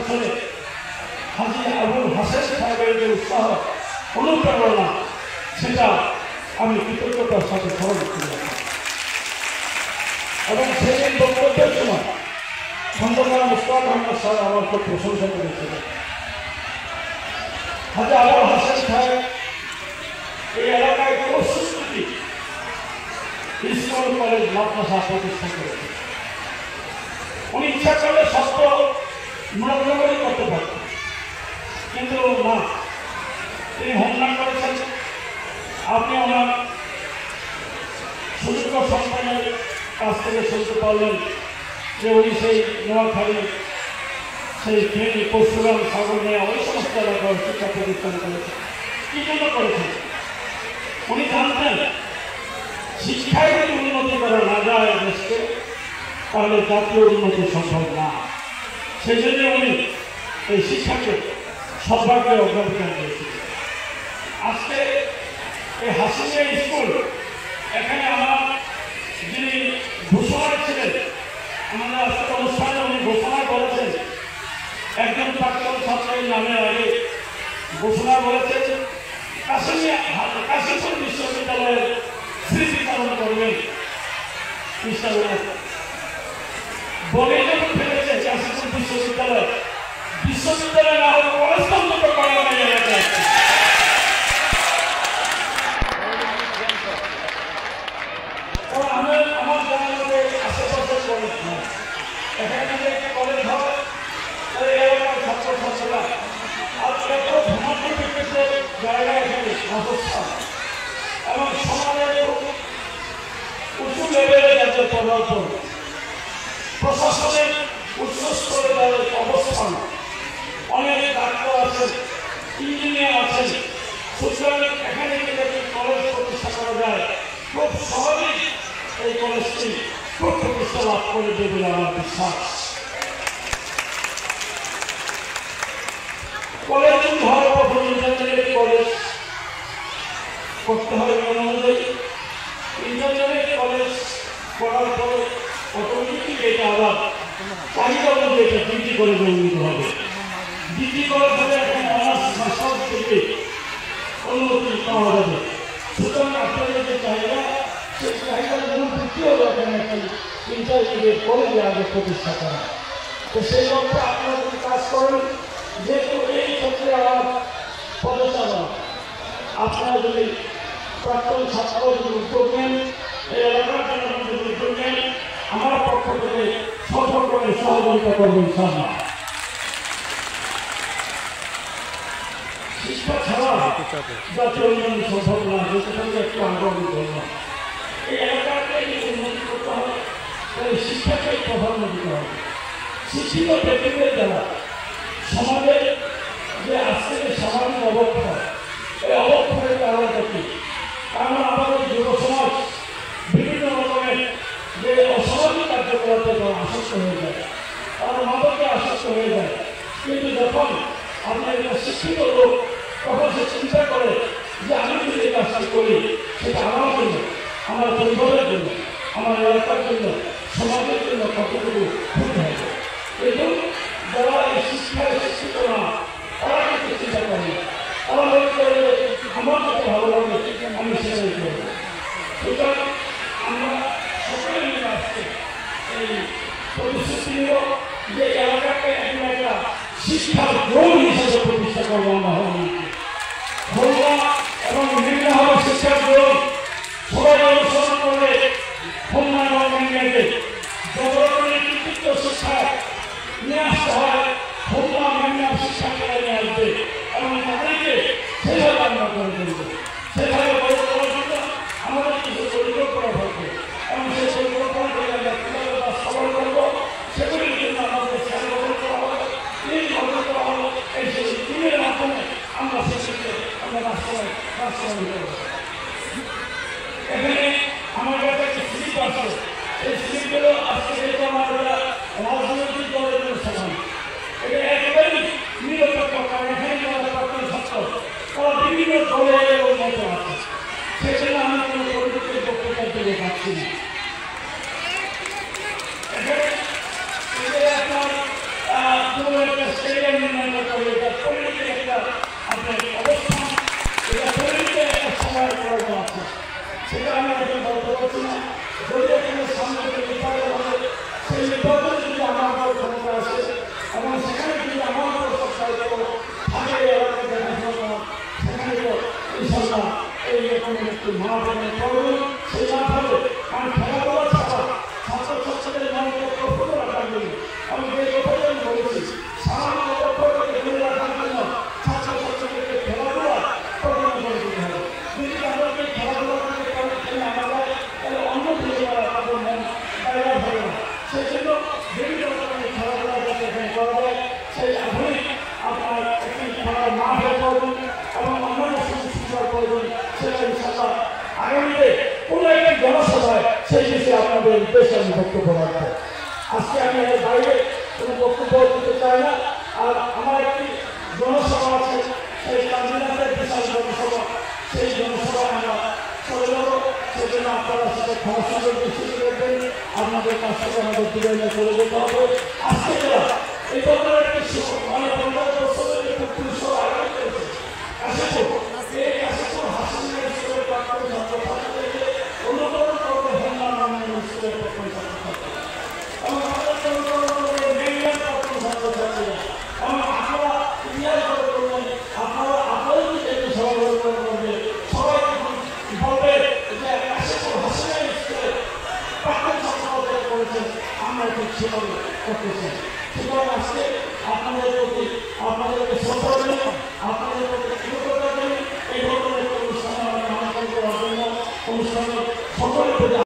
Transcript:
পেছনে হাজী আবুল হাসেন সাহেবের যে উৎসাহ অনুপ্রেরণা, সেটা আমি কৃতজ্ঞতার সাথে স্মরণ করি। এবং সেদিন বক্তব্যের সময় খন্দকার মুশতাক আহমদ সাহেব আমার খুব প্রশংসা করেছিলেন। হাজী আবুল হাসেন সাহেব এই এলাকায় খুব সুস্থিতি স্কুল কলেজ মাদ্রাসা প্রতিষ্ঠা করেছেন। উনি ইচ্ছা করলে সত্য মনোগ্রামই করতে পারতেন, কিন্তু না, তিনি হোমনা করেছেন। আপনি ওনার সুযোগ্য সন্তানের কাছ থেকে শুনতে পারলেন যে উনি সেই নোয়াখালী, সেই ফেনী, পরশুরাম, সাগরনিয়া, ওই সমস্ত এলাকায় শিক্ষা প্রতিষ্ঠান করেছেন। কি জন্য করেছেন? উনি জানতেন শিক্ষায় যদি উন্নতি করা না যায় দেশকে, তাহলে জাতীয় উন্নতি সম্ভব না। সেই জন্য উনি এই শিক্ষাকে সবাইকে অগ্রাধিকার দিয়েছিলেন। আজকে এই হাসিমিয়া স্কুল, এখানে আমার যিনি ঘোষণা ছিলেন, আমাদের আজকের অনুষ্ঠানে উনি ঘোষণা করেছেন, একজন প্রাক্তন ছাত্রের নামে আগে ঘোষণা করেছেন কাশিমপুর বিশ্ববিদ্যালয়ের স্মৃতিচারণ করবেন। বলে যখন ফেলেছে কাশিমপুর বিশ্ববিদ্যালয় না হলে কলেজ করা হয় এলাকায়। আমার জানা মধ্যে আশেপাশে কলেজ নয়, এখানে যদি একটা কলেজ হয় তাহলে এলাকার ছাত্রছাত্রীরা আজকে এত ধর্মনিরপেক্ষ জায়গা এখানে অবস্থা এবং সমাজের উঁচু লেভেলে যাতে প্রবর্তন, প্রশাসনের উচ্চ স্তরে তাদের অবস্থান, অনেক ডাক্তার আছেন, ইঞ্জিনিয়ার আছেন। সুতরাং এখানে যদি কলেজ প্রতিষ্ঠা করা যায়, খুব সহজেই এই কলেজটি প্রতিষ্ঠা লাভ করে দেবে আমার বিশ্বাস। কলেজ হওয়ার প্রথম ইন্টারমিডিয়েট কলেজ করতে হয় অনুযায়ী, ইন্টারমিডিয়েট কলেজ করার পরে অটোমেটিক এটা আবার চাহিদা অনুযায়ী এটা ডিগ্রি কলেজে উন্নীত হবে। ডিগ্রি কলেজ হলে এখন অনার্স মাস্টার থেকে অনুমতি পাওয়া যাবে। সুতরাং আপনাদের যে চাহিদা, সেই চাহিদার জন্য দ্বিতীয় এখানে একটি ইন্টারমিডিয়েট কলেজে আগে প্রতিষ্ঠা করা। তো সেই লক্ষ্যে আপনারা যদি কাজ করেন, যেহেতু এই ক্ষেত্রে আমার পদচারণা, আপনারা যদি প্রাক্তন ছাত্র যদি উদ্যোগ নেন, এই এলাকার জন্য যদি উদ্যোগ নেন, আমার পক্ষ থেকে সকলকে সহযোগিতা করবেন। ইনশাআল্লাহ শিক্ষা ছাড়া জাতীয় উন্নয়ন সম্ভব না, যেটা একটু আগ্রহী করলাম। এই এলাকাকে উন্নতি করতে হবে, তাই শিক্ষাকে প্রাধান্য দিতে হবে। শিক্ষিত ব্যক্তিদের দ্বারা সমাজের যে আজকে যে সামাজিক অবক্ষয়, এই অবক্ষয়ের কারণটা কি? কারণ আমাদের যুব সমাজ বিভিন্ন রকমের যে অসামাজিক কার্যকলাপে আসক্ত হয়ে যায়, তারা মাদকে আসক্ত হয়ে যায়। কিন্তু যখন আপনার একটা শিক্ষিত লোক, তখন সে চিন্তা করে যে আমি যদি এই কাজটি করি, সেটা আমার জন্য, আমার পরিবারের জন্য, আমার এলাকার জন্য, সমাজের জন্য কতটুকু ক্ষতি হবে। এবং যারা এই শিক্ষায় শিক্ষিত না, তারা কিন্তু চিন্তা করে, তারা মনে করে আমার যত ভালো লাগে আমি সেটাই করবো। সুতরাং আমরা সকলে মিলে আসছে এই প্রতিশ্রুতি নিব যে এলাকাকে একটা শিক্ষার জোন হিসেবে প্রতিষ্ঠা করবো। আমরা খুলনা এবং মেঘনা হবে শিক্ষার জোন। সবাই অনুসরণ করলে খুলনা এবং মেঘনাকে যত রকমের কৃতিত্ব শিক্ষা নিয়ে আসতে হয়, খুলনা মেঘনা শিক্ষা করে নিয়ে আসবে এবং তাদেরকে সেভাবে আমরা করে দেবো। সেভাবে করে দেওয়ার জন্য আমাদের কিছু পরিকল্পনা থাকবে এবং সেই পরিকল্পনা করে আমরা কীভাবে বাস্তবায়ন করবো, সেগুলির জন্য আমাদের গঠন করা হবে, টিম গঠন করা হবে। এই সেই টিমের মাধ্যমে আমরা সেগুলিকে আমরা বাস্তবায়ন করবো। এখানে আমার কাছে একটি স্লিপ আছে, এই স্লিপগুলো আজকে যেহেতু আমাদের রাজনৈতিক দলের সমান, এটা একেবারেই নিরপেক্ষ। কারণ এখানে যারা প্রাক্তন ছাত্র, তারা বিভিন্ন দলের মতো আছে, সেজন্য আমি কোনো পরিবর্তন বক্তব্য দিতে পারছি না। এখানে আপনার একটা স্টেজ নির্বাচনে যদি আমার ক্ষমতা আসে এবং সেখানে যদি আমার থাকে এলাকা দেখাশোনা সেখানে তো ইনশাল্লাহ এই রকমের একটি মাঠের প্রয়োজন সেই মাঠ হবে। কারণ খেলাধুলা ছাড়া ছাত্রছাত্রীদের মনোযোগ প্রফুল্ল রাখার জন্য আমি যে কথাই আমি বলেছি সামাজিক লক্ষ্যকে ধরে রাখার জন্য ছাত্রছাত্রীদেরকে খেলাধুলা প্রদান করে দিতে হবে। যদি তাদেরকে খেলাধুলা করতে খেলে আমরা তাহলে অন্য দিকে তাদের মন জায়গা হবে না। সেই জন্য বিভিন্ন রকমের খেলাধুলা যাতে এখানে করা যায় সেই আধুনিক আপনার একটি খেলার মাঠের প্রয়োজন এবং অন্যান্য সুবিধার প্রয়োজন সেটা ইনশাল্লাহ আগামীতে কোনো একটি জনসভায় সেই বিষয়ে আপনাদের উদ্দেশ্যে আমি বক্তব্য রাখবো। আজকে আমি এর বাইরে কোনো বক্তব্য দিতে চাই না। আর আমার একটি জনসভা আছে সেই কাজিনাথের বিশাল জনসভা, সেই জনসভায় আমরা চলে যাবো। সেই জন্য আপনারা সাথে ক্ষমতা দৃষ্টি রাখবেন, আপনাদের কাছ থেকে আমাদের বিদায় চলে যেতে হবে। আজকে এই ধরনের একটি মানে 50 বছরের একটি পুরুষের আগামী করেছে এই কাশিপুর হাসিনা স্কুলের প্রাক্তন ছাত্রছাত্রীদেরকে অনুকরণ করবে হেমনা নামের স্কুলের প্রাক্তন ছাত্রছাত্রী এবং তাদের অনুকরণ করবে মেঘিয়ার প্রাক্তন ছাত্রছাত্রীরা এবং আপনারা ইতিহাস করে করবেন। আপনারা আপনাদের একটি সহযোগিতা করবে, সবাই বলবে যে কাশিপুর হাসিনা স্কুলের প্রাক্তন ছাত্রছাত্রীরা করেছেন, আমরা ঠিক সেভাবে করতে চাই। সুতরাং আজকে আপনাদের প্রতি আপনাদেরকে শ্রদ্ধা করি, আপনাদের প্রতি কৃতজ্ঞতা করি। এই ধরনের অনুষ্ঠানে আমাদের করার জন্য অনুষ্ঠানের সকলের প্রতি